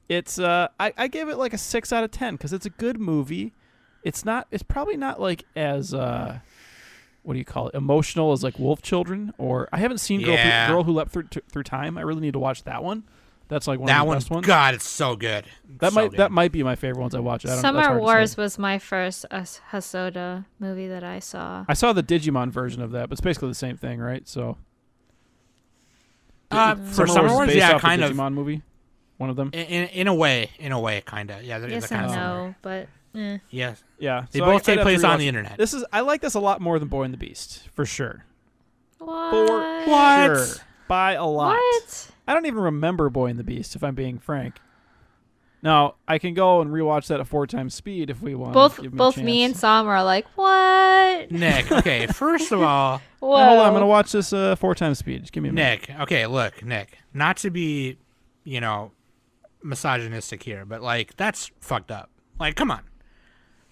S4: it's I gave it like a 6 out of 10 because it's a good movie. It's probably not like as what do you call it, emotional as like Wolf Children, or I haven't seen Girl Who Leapt Through Time. I really need to watch that one. That's like one of the best ones.
S1: God, it's so good.
S4: That might be my favorite ones I watch.
S3: Summer Wars was my first Hosoda movie that I saw.
S4: I saw the Digimon version of that, but it's basically the same thing, right? So
S1: for Summer Wars,
S4: based
S1: yeah,
S4: off
S1: kind
S4: the
S1: of.
S4: Digimon movie, one of them.
S1: In a way, kind of. Yeah, they're
S3: Yes
S1: kind
S3: and
S1: of
S3: no,
S1: similar.
S3: but
S1: Yes.
S4: Yeah,
S1: They
S4: so
S1: both take
S4: I'd have to
S1: place on
S4: rewatch
S1: the
S4: it.
S1: internet.
S4: I like this a lot more than Boy and the Beast, for sure.
S3: what?
S4: Sure. By a lot.
S3: What?
S4: I don't even remember Boy and the Beast, if I'm being frank. Now, I can go and rewatch that at 4 times speed if we want.
S3: Both me and Sam are like, what?
S1: Nick, okay, first of all,
S3: Whoa.
S4: Hold on, I'm gonna watch this 4 times speed. Just give me a minute.
S1: Nick, okay, look, Nick, not to be, misogynistic here, but like that's fucked up. Like, come on.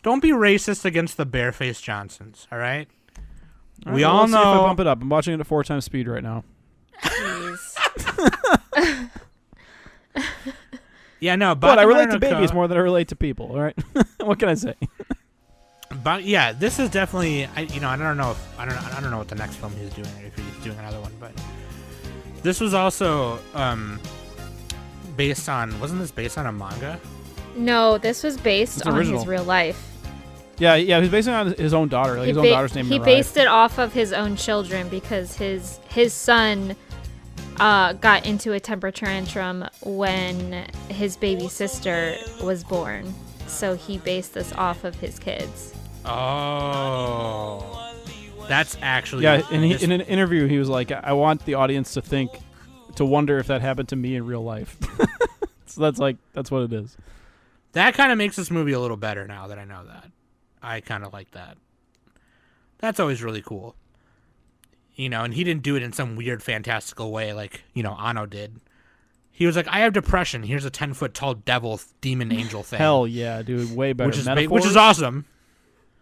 S1: Don't be racist against the barefaced Johnsons, all right?
S4: All
S1: We
S4: right,
S1: all
S4: let's see if I
S1: know.
S4: bump it up. I'm watching it at 4 times speed right now.
S3: Jeez.
S1: Yeah, no,
S4: But I relate
S1: Bakuman
S4: to
S1: no
S4: babies
S1: Ko-
S4: more than I relate to people. All right, what can I say?
S1: But yeah, this is definitely. I don't know what the next film he's doing, or if he's doing another one, but this was also based on. Wasn't this based on a manga?
S3: No, this was based
S4: It's
S3: on
S4: original.
S3: his real life.
S4: Yeah, he's basing it on his own daughter. Like his own daughter's name.
S3: He
S4: Mirai.
S3: based it off of his own children because his son got into a temper tantrum when his baby sister was born. So he based this off of his kids.
S1: Oh, that's actually
S4: in an interview, he was like, "I want the audience to wonder if that happened to me in real life." So that's what it is.
S1: That kind of makes this movie a little better now that I know that. I kind of like that. That's always really cool. And he didn't do it in some weird fantastical way like, Anno did. He was like, I have depression. Here's a 10-foot tall devil, demon, angel thing.
S4: Hell yeah, dude, way better.
S1: Which is awesome.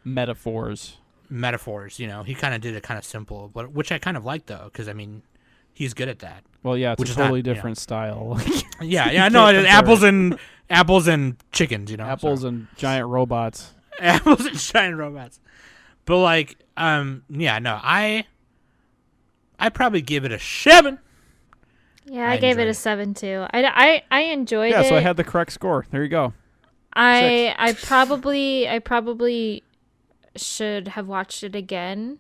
S4: Metaphors.
S1: He kind of did it kind of simple, but which I kind of like though, because he's good at that.
S4: Well, yeah, it's
S1: Which
S4: a
S1: is
S4: totally
S1: not,
S4: different style.
S1: Yeah, no, apples and chickens,
S4: Apples and giant robots.
S1: apples and giant robots. But like, yeah, no, I probably give it a 7.
S3: Yeah,
S1: I
S3: I gave it
S1: enjoyed
S3: a
S1: it.
S3: 7 too. I enjoyed
S4: Yeah,
S3: it.
S4: so I had the correct score. There you go.
S3: I probably should have watched it again.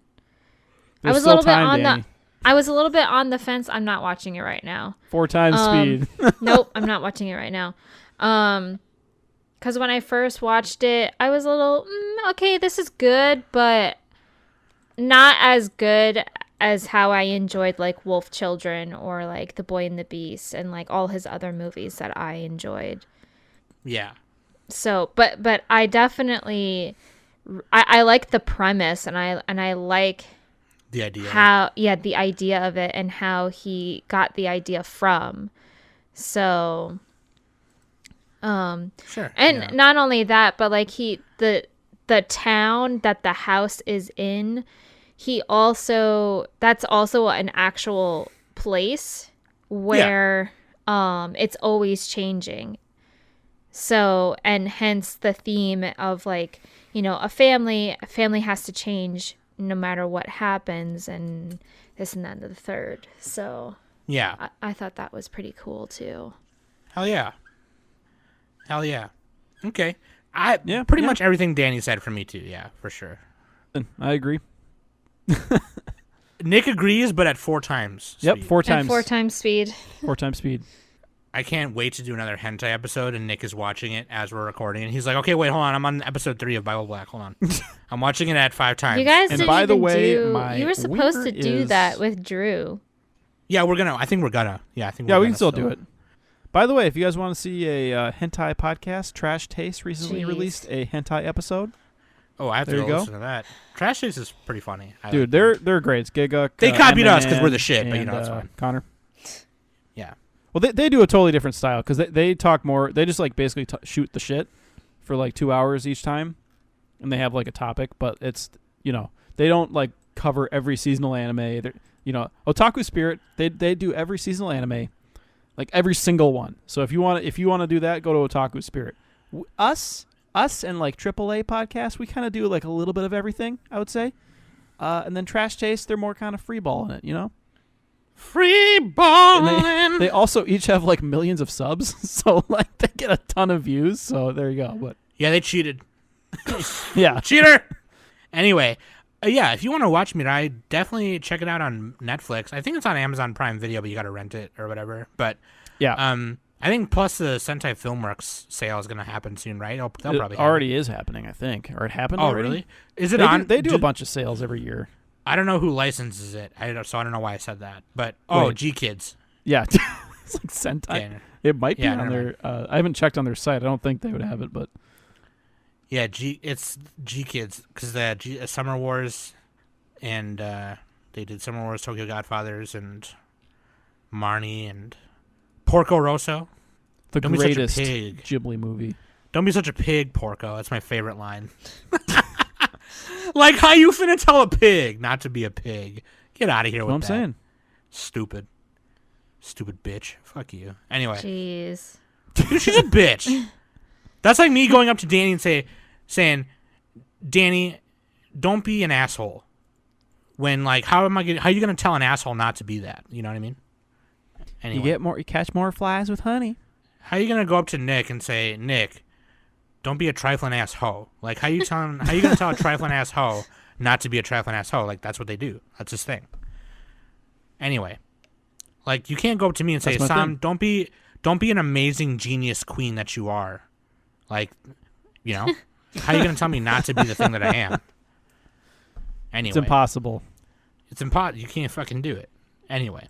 S4: There's
S3: I was a
S4: still
S3: little bit
S4: time,
S3: on
S4: Danny.
S3: I was a little bit on the fence. I'm not watching it right now.
S4: 4 times speed.
S3: Nope, I'm not watching it right now. Because when I first watched it, I was a little, okay, this is good, but not as good as how I enjoyed like Wolf Children or like The Boy and the Beast and like all his other movies that I enjoyed.
S1: Yeah.
S3: So, but I definitely, I like the premise and I like
S1: The idea.
S3: the idea of it and how he got the idea from. So,
S1: Sure.
S3: and
S1: yeah.
S3: not only that, but like the town that the house is in, that's also an actual place where it's always changing. So, and hence the theme of like, a family has to change no matter what happens and this and that and the third. So
S1: Yeah.
S3: I thought that was pretty cool too.
S1: Hell yeah. Okay.
S4: Yeah,
S1: Pretty
S4: yeah.
S1: much everything Danny said for me too. Yeah, for sure.
S4: I agree.
S1: Nick agrees, but at 4 times.
S4: Yep,
S1: speed.
S4: 4 times.
S3: And 4 times speed.
S4: 4 times speed.
S1: I can't wait to do another hentai episode, and Nick is watching it as we're recording, and he's like, "Okay, wait, hold on, I'm on episode 3 of Bible Black. Hold on, I'm watching it at 5 times."
S3: You guys
S4: And
S3: didn't
S4: by the
S3: even
S4: way,
S3: do.
S4: my
S3: You were supposed
S4: wiener
S3: to do
S4: is-
S3: that with Drew.
S1: Yeah, I think we're gonna. Yeah, I think.
S4: Yeah,
S1: we're
S4: we
S1: gonna
S4: can still do it. By the way, if you guys want to see a hentai podcast, Trash Taste recently
S3: Jeez.
S4: released a hentai episode.
S1: Oh, I have to
S4: There
S1: go
S4: you go.
S1: listen to that. Trash Taste is pretty funny. I
S4: Dude,
S1: like them.
S4: they're great. It's Giga.
S1: They copied us 'cause
S4: Eminem,
S1: we're the shit, but, you
S4: and,
S1: know, it's fine.
S4: Connor.
S1: Yeah.
S4: Well, they do a totally different style because they talk more. They just like basically shoot the shit for like 2 hours each time, and they have like a topic. But it's they don't like cover every seasonal anime. They're, Otaku Spirit. They do every seasonal anime, like every single one. So if you want to do that, go to Otaku Spirit. Us and like AAA podcasts, we kind of do like a little bit of everything, I would say. And then Trash Taste, they're more kind of freeballing it,
S1: Free
S4: And
S1: balling.
S4: they also each have like millions of subs, so like they get a ton of views. So there you go. But
S1: Yeah, they cheated.
S4: yeah,
S1: Cheater. Anyway, yeah, if you want to watch Mirai, definitely check it out on Netflix. I think it's on Amazon Prime Video, but you got to rent it or whatever. But
S4: yeah,
S1: I think plus the Sentai Filmworks sale is going to happen soon, right? They'll probably
S4: it
S1: have
S4: already is happening, I think, or it happened.
S1: Oh,
S4: already.
S1: really? Is it
S4: They
S1: on?
S4: do, they do a bunch of sales every year.
S1: I don't know who licenses it. So I don't know why I said that. But
S4: Wait.
S1: G Kids.
S4: Yeah, it's like Sentai.
S1: Yeah,
S4: It might be
S1: Yeah,
S4: on
S1: never
S4: their. I haven't checked on their site. I don't think they would have it, but
S1: yeah, it's G Kids because the Summer Wars, and they did Summer Wars, Tokyo Godfathers, and Marnie and Porco Rosso.
S4: the
S1: Don't be such a
S4: greatest
S1: pig.
S4: Ghibli movie.
S1: Don't be such a pig, Porco. That's my favorite line. Like, how you finna tell a pig not to be a pig? Get out of here
S4: That's
S1: with
S4: what I'm
S1: that.
S4: saying.
S1: Stupid bitch. Fuck you. Anyway,
S3: Jeez.
S1: dude, she's a bitch. That's like me going up to Danny and saying, Danny, don't be an asshole. When like, how are you gonna tell an asshole not to be that? You know what I mean? Anyway,
S4: You catch more flies with honey.
S1: how are you gonna go up to Nick and say, Nick, don't be a trifling ass hoe? Like, how you gonna tell a trifling ass hoe not to be a trifling ass hoe? Like, that's what they do. That's his thing. Anyway, like, you can't go up to me and say,
S4: That's my
S1: Sam, don't be an amazing genius queen that you are. Like, how are you gonna tell me not to be the thing that I am? Anyway,
S4: It's impossible.
S1: It's impossible. You can't fucking do it. Anyway.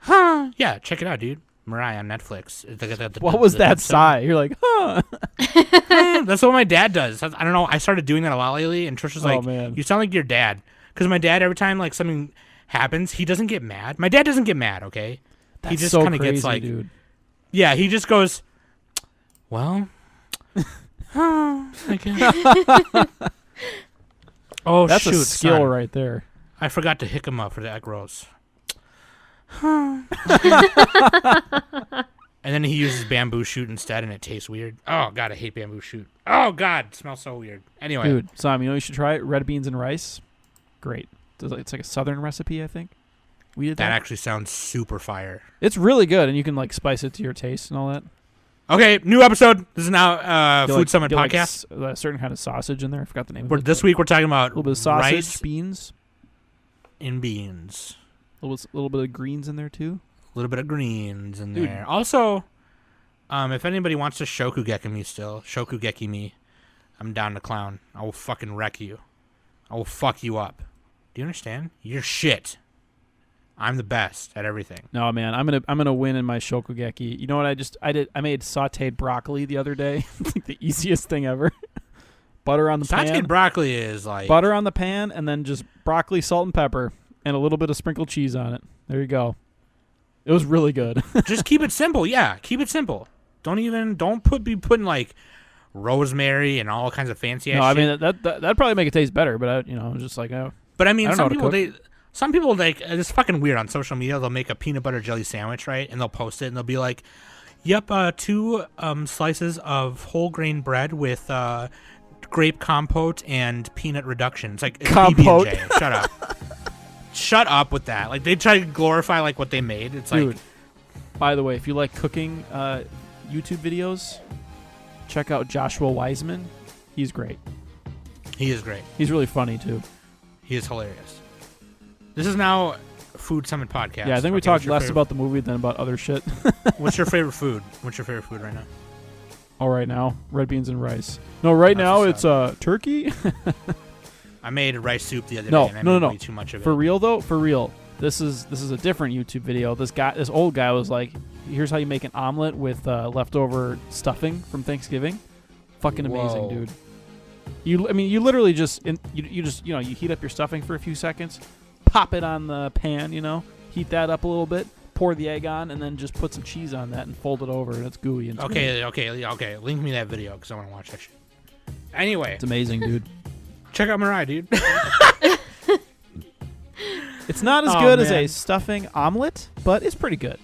S1: Yeah, check it out, dude. Mirai on Netflix.
S4: What was that sigh? You're like, huh?
S1: That's what my dad does. I don't know. I started doing that a lot lately, and Trish was like,
S4: man.
S1: you sound like your dad. Because my dad, every time like something happens, he doesn't get mad. My dad doesn't get mad, okay?
S4: That's
S1: he just
S4: so
S1: kind of
S4: crazy,
S1: gets like,
S4: dude.
S1: yeah, he just goes, well, I guess. Oh,
S4: That's
S1: shoot,
S4: a skill
S1: son.
S4: right there.
S1: I forgot to hick him up for the egg rolls. And then he uses bamboo shoot instead, and it tastes weird. Oh, God, I hate bamboo shoot. Oh, God, it smells so weird. Anyway.
S4: Dude, Sam, you should try it. Red beans and rice. Great. It's like a southern recipe, I think. We did that.
S1: That actually sounds super fire.
S4: It's really good, and you can like spice it to your taste and all that.
S1: Okay, new episode. This is now
S4: Get,
S1: Food Summit
S4: get, like,
S1: Podcast.
S4: a certain kind of sausage in there. I forgot the name of it.
S1: This week we're talking
S4: A
S1: about
S4: little bit of sausage,
S1: rice
S4: beans,
S1: and beans.
S4: a little bit of greens in there too.
S1: A little bit of greens in
S4: Dude.
S1: there. Also, if anybody wants to Shokugeki me, I'm down to clown. I will fucking wreck you. I will fuck you up. Do you understand? You're shit. I'm the best at everything.
S4: No, man, I'm gonna win in my shokugeki. You know what I did? I made sautéed broccoli the other day. It's like the easiest thing ever. Butter on the pan.
S1: Sauteed broccoli is like
S4: Butter on the pan, and then just broccoli, salt, and pepper, and a little bit of sprinkled cheese on it. There you go. It was really good.
S1: Just keep it simple. Yeah, keep it simple. Don't be putting like rosemary and all kinds of fancy ass
S4: No, I
S1: shit.
S4: mean that'd probably make it taste better, but I was just like, oh,
S1: But I mean,
S4: I don't know how to
S1: some people like it's fucking weird on social media. They'll make a peanut butter jelly sandwich, right? And they'll post it, and they'll be like, "Yep, 2 slices of whole grain bread with grape compote and peanut reduction." It's like it's
S4: Compote.
S1: PB&J. Shut up. Shut up with that. Like they try to glorify like what they made. It's
S4: dude.
S1: like,
S4: By the way, if you like cooking YouTube videos, check out Joshua Wiseman. He's great.
S1: he is great.
S4: He's really funny too.
S1: He is hilarious. This is now Food Summit Podcast.
S4: Yeah, I think we
S1: Okay,
S4: talked
S1: what's your
S4: less
S1: favorite-
S4: about the movie than about other shit.
S1: What's your favorite food? What's your favorite food right now?
S4: All right now, red beans and rice. No, right
S1: That's
S4: now
S1: what's
S4: it's turkey.
S1: I made rice soup the other
S4: No,
S1: day, and I
S4: no,
S1: made
S4: no.
S1: way too much of it.
S4: For real though, for real. This is a different YouTube video. This old guy was like, "Here's how you make an omelet with leftover stuffing from Thanksgiving." Fucking amazing,
S1: Whoa.
S4: dude. You literally just you heat up your stuffing for a few seconds, pop it on the pan, heat that up a little bit, pour the egg on, and then just put some cheese on that and fold it over, and it's gooey. And it's good.
S1: Okay. Link me that video because I want to watch that shit. Anyway,
S4: It's amazing, dude.
S1: check out Mirai, dude.
S4: It's not as
S1: Oh,
S4: good as
S1: man.
S4: a stuffing omelet, but it's pretty good.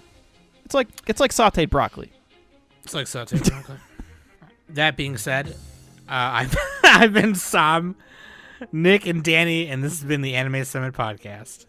S4: It's like sautéed broccoli.
S1: It's like sauteed broccoli. That being said, I've been Sam, Nick, and Danny, and this has been the Anime Summit podcast.